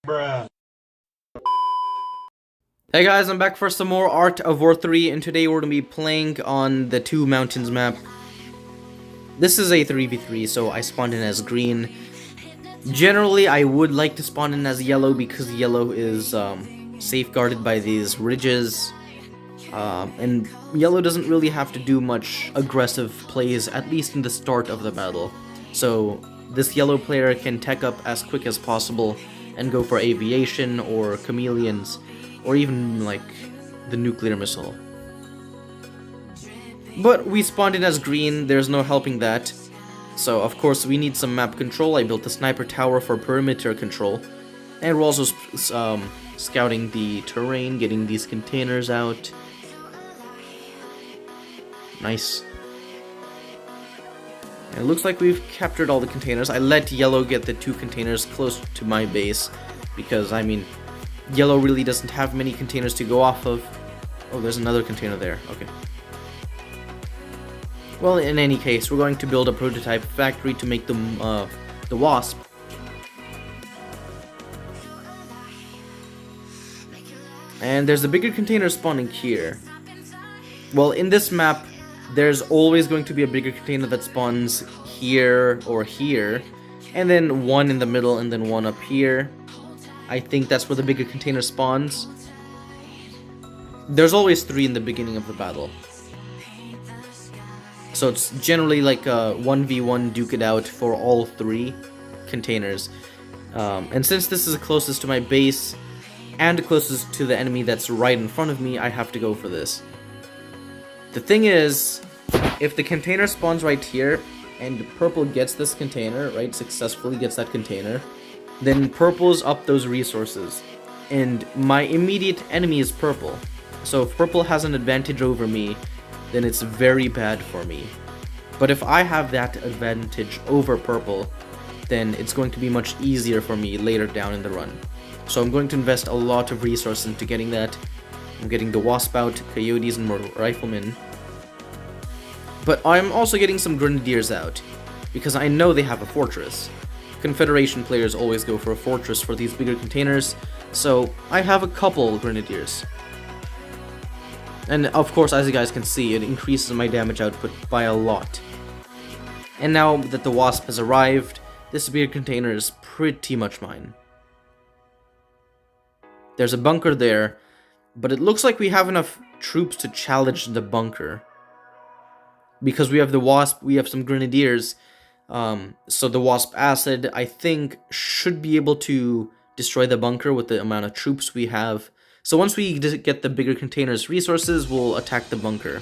Bruh. Hey guys, I'm back for some more Art of War 3, and today we're going to be playing on the Two Mountains map. This is a 3v3, so I spawned in as green. Generally, I would like to spawn in as yellow because yellow is safeguarded by these ridges. And yellow doesn't really have to do much aggressive plays, at least in the start of the battle. So this yellow player can tech up as quick as possible and go for aviation or chameleons, or even like the nuclear missile. But we spawned in as green, there's no helping that. So of course we need some map control. I built the sniper tower for perimeter control. And we're also scouting the terrain, getting these containers out. Nice. And it looks like we've captured all the containers. I let yellow get the 2 containers close to my base because, I mean, yellow really doesn't have many containers to go off of. Oh, there's another container there. Okay. Well, in any case, we're going to build a prototype factory to make the wasp. And there's a bigger container spawning here. Well, in this map, there's always going to be a bigger container that spawns here or here, and then one in the middle and then one up here. I think that's where the bigger container spawns. There's always 3 in the beginning of the battle. So it's generally like a 1v1 duke it out for all 3 containers. And since this is closest to my base and closest to the enemy that's right in front of me, I have to go for this. The thing is, if the container spawns right here, and purple gets this container, right, successfully gets that container, then purple's up those resources. And my immediate enemy is purple. So if purple has an advantage over me, then it's very bad for me. But if I have that advantage over purple, then it's going to be much easier for me later down in the run. So I'm going to invest a lot of resources into getting that. I'm getting the wasp out, coyotes, and more riflemen. But I'm also getting some grenadiers out, because I know they have a fortress. Confederation players always go for a fortress for these bigger containers, so I have a couple grenadiers. And of course, as you guys can see, it increases my damage output by a lot. And now that the wasp has arrived, this bigger container is pretty much mine. There's a bunker there, but it looks like we have enough troops to challenge the bunker. Because we have the wasp, we have some grenadiers, so the wasp acid, I think, should be able to destroy the bunker with the amount of troops we have. So once we get the bigger containers resources, we'll attack the bunker.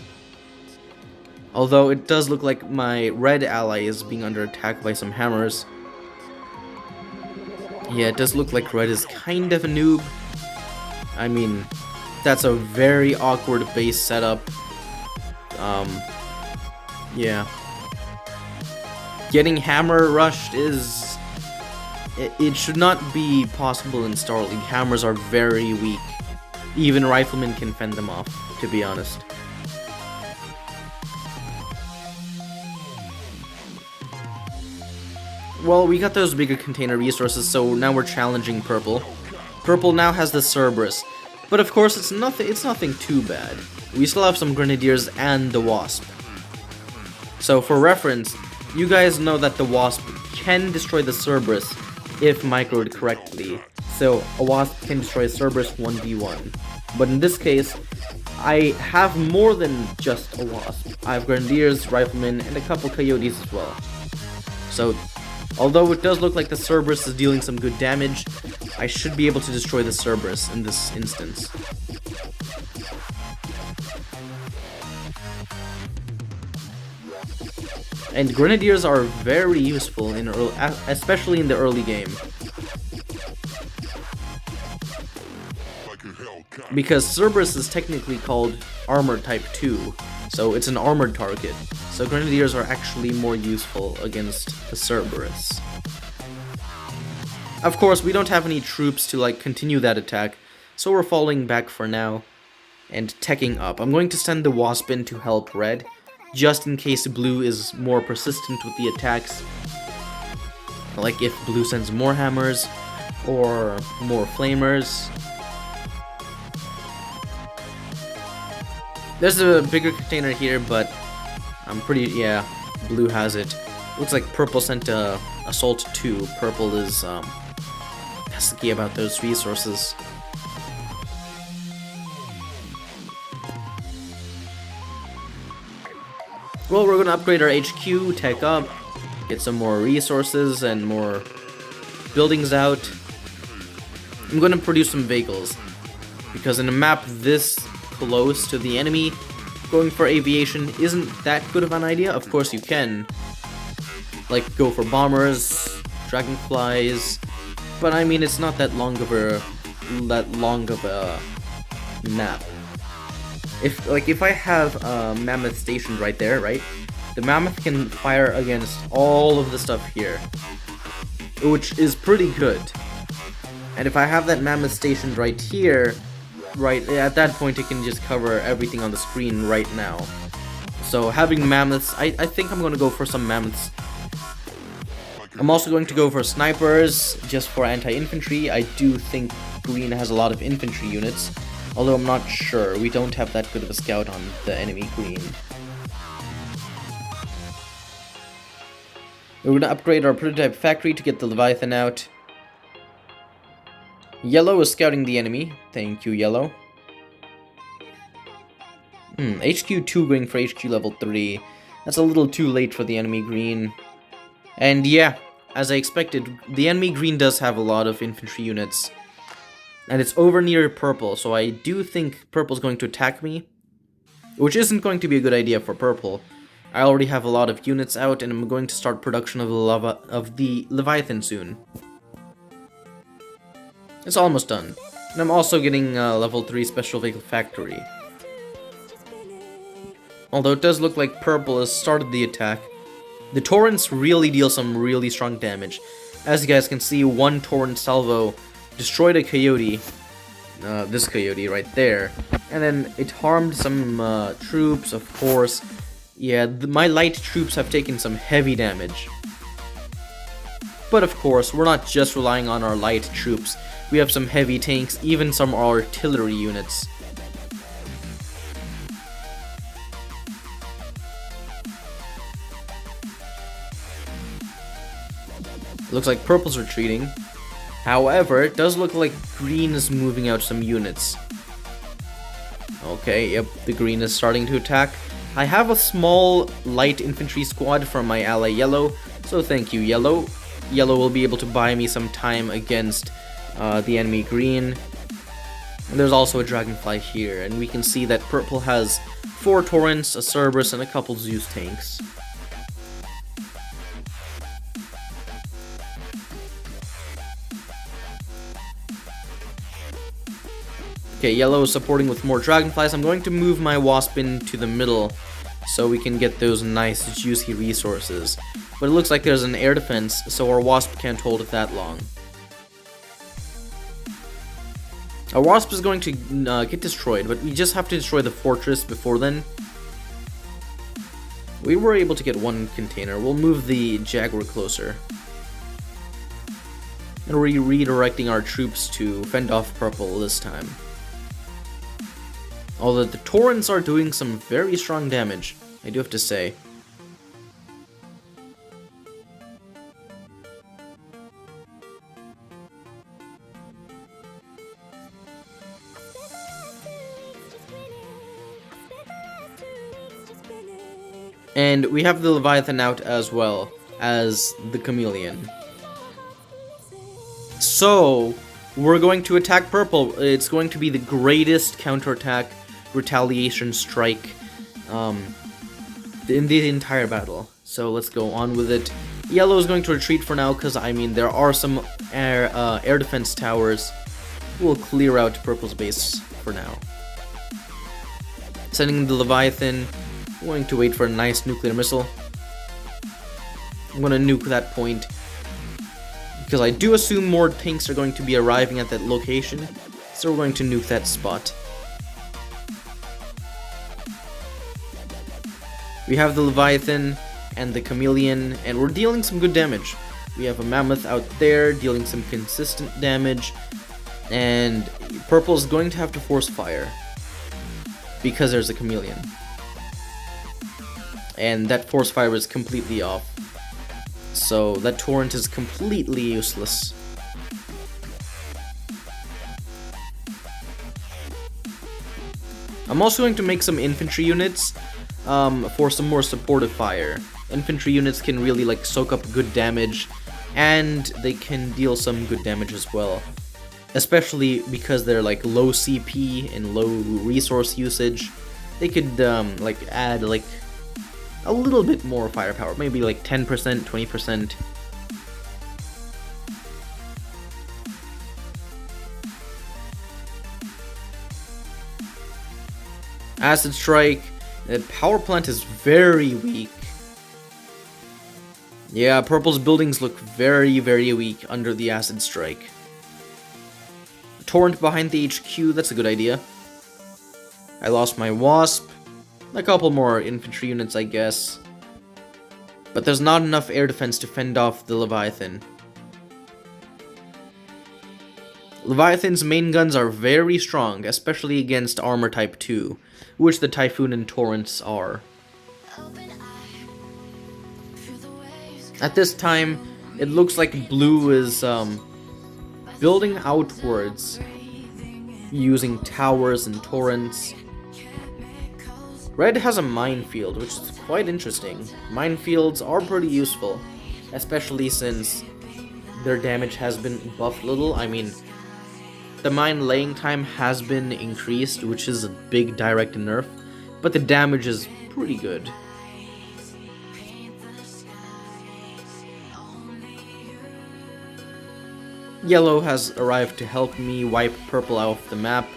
Although it does look like my red ally is being under attack by some hammers. Yeah, it does look like red is kind of a noob. I mean, that's a very awkward base setup. Yeah. Getting hammer rushed is... It should not be possible in Star League. Hammers are very weak. Even riflemen can fend them off, to be honest. Well, we got those bigger container resources, so now we're challenging purple. Purple now has the Cerberus, but of course it's nothing too bad. We still have some grenadiers and the wasp. So for reference, you guys know that the wasp can destroy the Cerberus if microed correctly. So a wasp can destroy a Cerberus 1v1. But in this case, I have more than just a wasp. I have grenadiers, riflemen, and a couple coyotes as well. So although it does look like the Cerberus is dealing some good damage, I should be able to destroy the Cerberus in this instance. And grenadiers are very useful in especially in the early game. Because Cerberus is technically called Armor Type 2, so it's an armored target. So grenadiers are actually more useful against the Cerberus. Of course, we don't have any troops to like continue that attack, so we're falling back for now and teching up. I'm going to send the wasp in to help red, just in case blue is more persistent with the attacks. Like if blue sends more hammers, or more flamers. There's a bigger container here, but I'm pretty, yeah, blue has it. Looks like purple sent assault 2. Purple is pesky about those resources. Well, we're gonna upgrade our HQ, tech up, get some more resources and more buildings out. I'm gonna produce some vehicles, because in a map this close to the enemy, going for aviation isn't that good of an idea. Of course you can, like, go for bombers, dragonflies, but I mean it's not that long of a map. If I have Mammoth stationed right there, right, the Mammoth can fire against all of the stuff here, which is pretty good. And if I have that Mammoth stationed right here, right, at that point it can just cover everything on the screen right now. So having Mammoths, I think I'm going to go for some Mammoths. I'm also going to go for snipers, just for anti-infantry. I do think green has a lot of infantry units, although I'm not sure. We don't have that good of a scout on the enemy green. We're going to upgrade our prototype factory to get the Leviathan out. Yellow is scouting the enemy. Thank you, Yellow. HQ 2 going for HQ level 3. That's a little too late for the enemy green. And yeah, as I expected, the enemy green does have a lot of infantry units. And it's over near purple, so I do think purple's going to attack me, which isn't going to be a good idea for purple. I already have a lot of units out, and I'm going to start production of the Leviathan soon. It's almost done. And I'm also getting level 3 special vehicle factory. Although it does look like purple has started the attack. The Torrents really deal some really strong damage. As you guys can see, one Torrent salvo destroyed a coyote, this coyote right there, and then it harmed some troops, of course. Yeah, my light troops have taken some heavy damage. But of course, we're not just relying on our light troops. We have some heavy tanks, even some artillery units. Looks like purple's retreating. However, it does look like green is moving out some units. Okay, yep, the green is starting to attack. I have a small light infantry squad from my ally Yellow, so thank you, Yellow. Yellow will be able to buy me some time against the enemy green. And there's also a dragonfly here, and we can see that purple has 4 Torrents, a Cerberus, and a couple Zeus tanks. Okay, Yellow is supporting with more dragonflies. I'm going to move my wasp into the middle so we can get those nice juicy resources. But it looks like there's an air defense, so our wasp can't hold it that long. Our wasp is going to get destroyed, but we just have to destroy the fortress before then. We were able to get one container. We'll move the Jaguar closer. And we're redirecting our troops to fend off purple this time. Although the Torrents are doing some very strong damage, I do have to say. And we have the Leviathan out as well as the Chameleon. So, we're going to attack purple. It's going to be the greatest counterattack retaliation strike in the entire battle. So let's go on with it. Yellow is going to retreat for now because, I mean, there are some air defense towers. We'll clear out purple's base for now. Sending the Leviathan. I'm going to wait for a nice nuclear missile. I'm going to nuke that point because I do assume more tanks are going to be arriving at that location, so we're going to nuke that spot. We have the Leviathan and the Chameleon, and we're dealing some good damage. We have a mammoth out there dealing some consistent damage, and purple's going to have to force fire because there's a chameleon. And that force fire is completely off. So that torrent is completely useless. I'm also going to make some infantry units for some more supportive fire. Infantry units can really like soak up good damage, and they can deal some good damage as well. Especially because they're like low CP and low resource usage. They could like add like a little bit more firepower, maybe like 10%, 20%. Acid Strike. The power plant is very weak. Yeah, purple's buildings look very, very weak under the Acid Strike. Torrent behind the HQ, that's a good idea. I lost my Wasp. A couple more infantry units, I guess. But there's not enough air defense to fend off the Leviathan. Leviathan's main guns are very strong, especially against armor type 2, which the Typhoon and Torrents are. At this time, it looks like blue is building outwards using towers and torrents. Red has a minefield, which is quite interesting. Minefields are pretty useful, especially since their damage has been buffed a little. I mean, the mine laying time has been increased, which is a big direct nerf, but the damage is pretty good. Yellow has arrived to help me wipe purple off the map.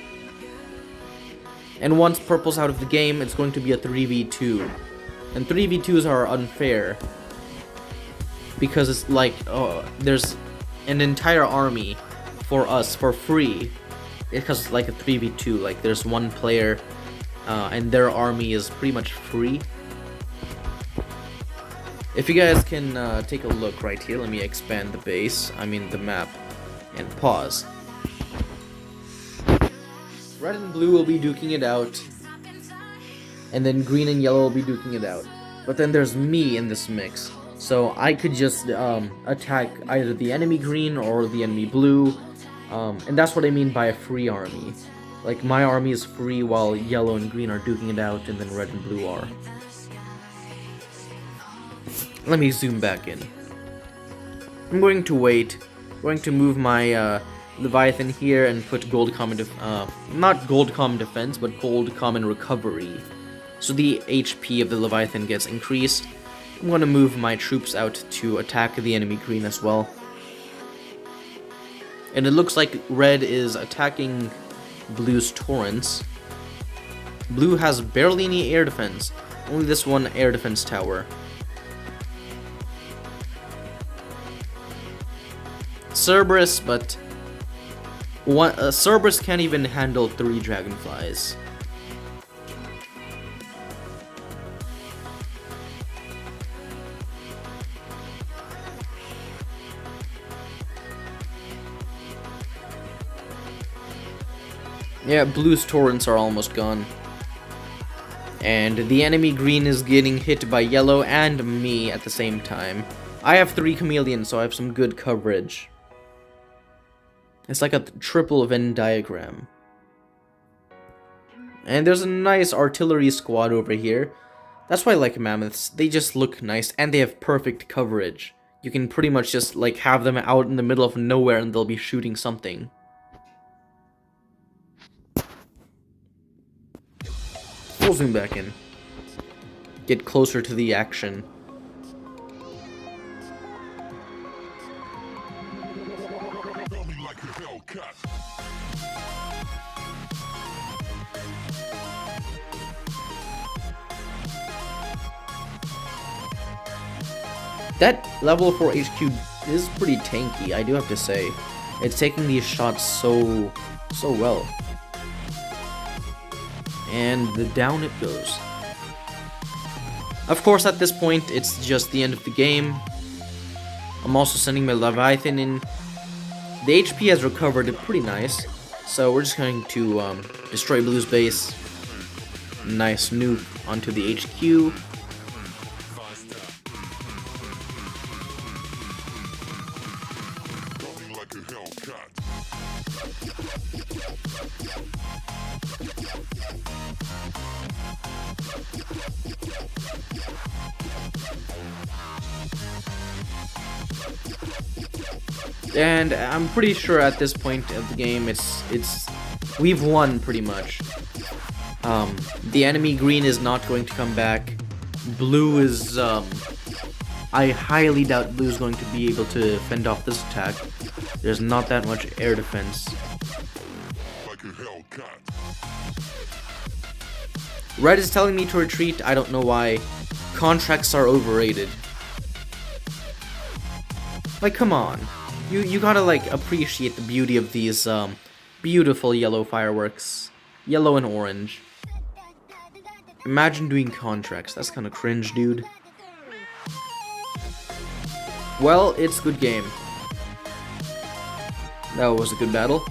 And once purple's out of the game, it's going to be a 3v2. And 3v2s are unfair, because it's like, there's an entire army for us for free. Because it's like a 3v2, like there's one player, and their army is pretty much free. If you guys can take a look right here, let me expand the base, the map, and pause. Red and blue will be duking it out, and then green and yellow will be duking it out. But then there's me in this mix, so I could just attack either the enemy green or the enemy blue, and that's what I mean by a free army. Like, my army is free while yellow and green are duking it out, and then red and blue are. Let me zoom back in. I'm going to wait. I'm going to move my Leviathan here and put gold common not gold common defense, but gold common recovery. So the HP of the Leviathan gets increased. I'm going to move my troops out to attack the enemy green as well. And it looks like red is attacking blue's torrents. Blue has barely any air defense, only this one air defense tower. Cerberus, but Cerberus can't even handle 3 dragonflies. Yeah, blue's torrents are almost gone. And the enemy green is getting hit by yellow and me at the same time. I have 3 chameleons, so I have some good coverage. It's like a triple Venn diagram. And there's a nice artillery squad over here. That's why I like mammoths. They just look nice, and they have perfect coverage. You can pretty much just like have them out in the middle of nowhere and they'll be shooting something. We'll zoom back in. Get closer to the action. That level 4 HQ is pretty tanky, I do have to say. It's taking these shots so well. And down it goes. Of course, at this point, it's just the end of the game. I'm also sending my Leviathan in. The HP has recovered pretty nice, so we're just going to destroy Blue's base. Nice nuke onto the HQ. And I'm pretty sure at this point of the game, we've won pretty much. The enemy green is not going to come back. Blue is, I highly doubt Blue is going to be able to fend off this attack. There's not that much air defense. Red is telling me to retreat. I don't know why. Contracts are overrated. Like, come on. You gotta, like, appreciate the beauty of these, beautiful yellow fireworks. Yellow and orange. Imagine doing contracts. That's kinda cringe, dude. Well, it's good game. That was a good battle.